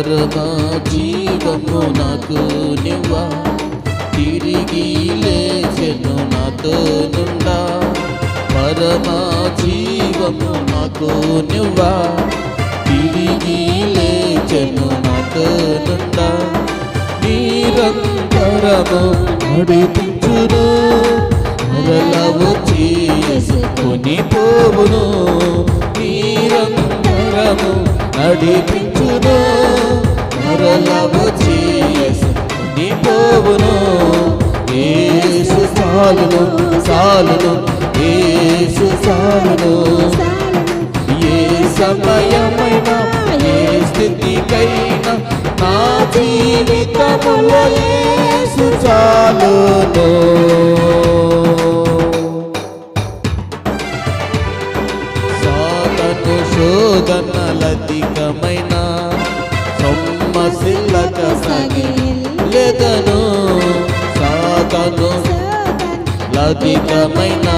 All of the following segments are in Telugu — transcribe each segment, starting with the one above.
పరమ జీవము నాకు నివ్వా, తిరిగి లేచెను నాతో నుండా. పరమ జీవము నాకు నివ్వా, తిరిగి లేచెను నాతో నుండా. నిరంతరము నడిపించును, మరలా వచ్చి యేసుకొని పోవును. నిరంతరము నడిపించును, మరలా వచ్చి యేసుకొని పోవును. యేసు చాలును చాలును, యేసు చాలును. ఏ సమయమైనా ఏ స్థితికైనా నా జీవితములో యేసు చాలును. సాతాను శోధనలధికమైన సొమ్మసిల్లక సాగెదను. సాతాను లధికమైన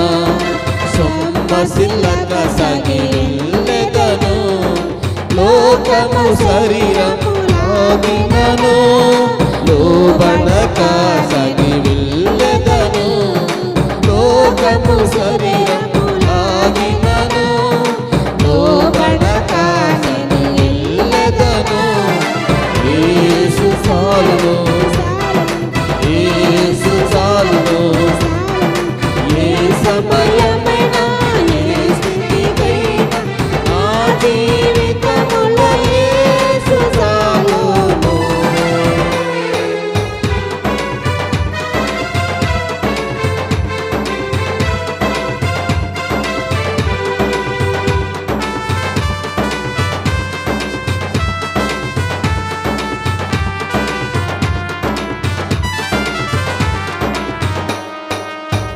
సొమ్మసిల్లక సాగెదను. లోకము శరీరము ఆగినను, లోబడక సాగి వెళ్ళెదను. లోకము శరీరము ఆగినను, లోబడక సాగి వెళ్ళెదను. యేసు చాలును, యేసు చాలును. ఏ సమయమైనా ఏ స్థితికైనా నా జీవితములో యేసు చాలును.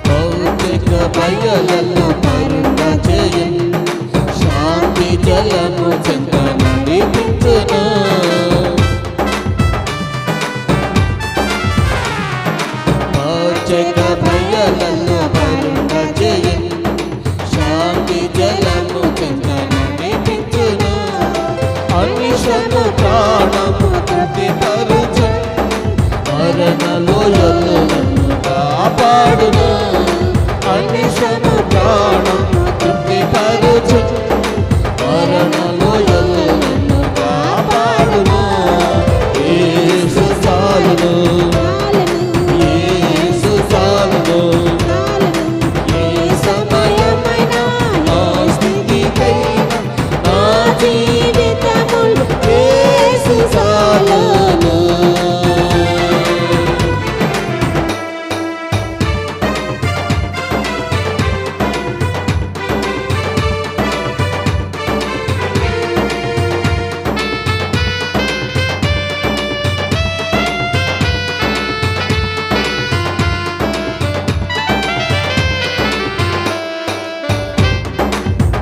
భౌతిక భయాలను మరుణ చేయను, శాంతి జలము చెంత నడిపించును. భౌతిక భయాలను మరుణ చేయను, శాంతి జలము చెంత నడిపించును. అనిశను ప్రాణము తృప్తిపరచు, మరణ లోయలు నన్ను కాపాడును. అనిశను ప్రాణము తృప్తిపరచు, మరణ లోయలు నన్ను కాపాడును. యేసు చాలును, యేసు చాలును. ఏ సమయమైనా నా స్థితికైనా నా జీవితములో యేసు చాలును.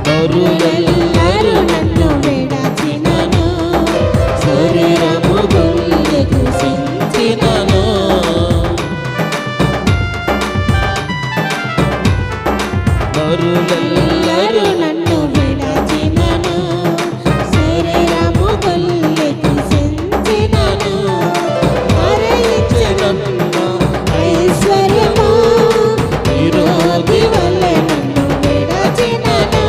నరులెల్లరూ నన్ను విడచినను, శరీరము గొల్లెకు సించినను. నరులెల్లరూ నన్ను విడచినను, శరీరము గొల్లెకు సించినను. మరయించెనన్న ఐశ్వర్యము విరోధి వలె నన్ను విడచినను.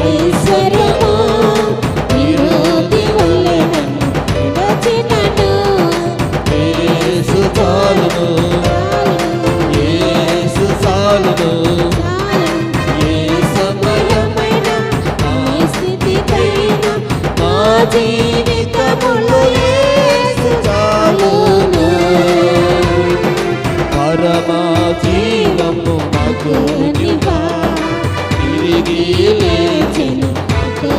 ఐశ్వర్యము విరోధి వలె నన్ను విడచినను. యేసు చాలును, యేసు చాలును. ఏ సమయమైనా ఏ స్థితికైనా నా జీవితములో యేసు చాలును. పరమ జీవము నాకు నివ్వా, తిరిగి లేచెను నాతో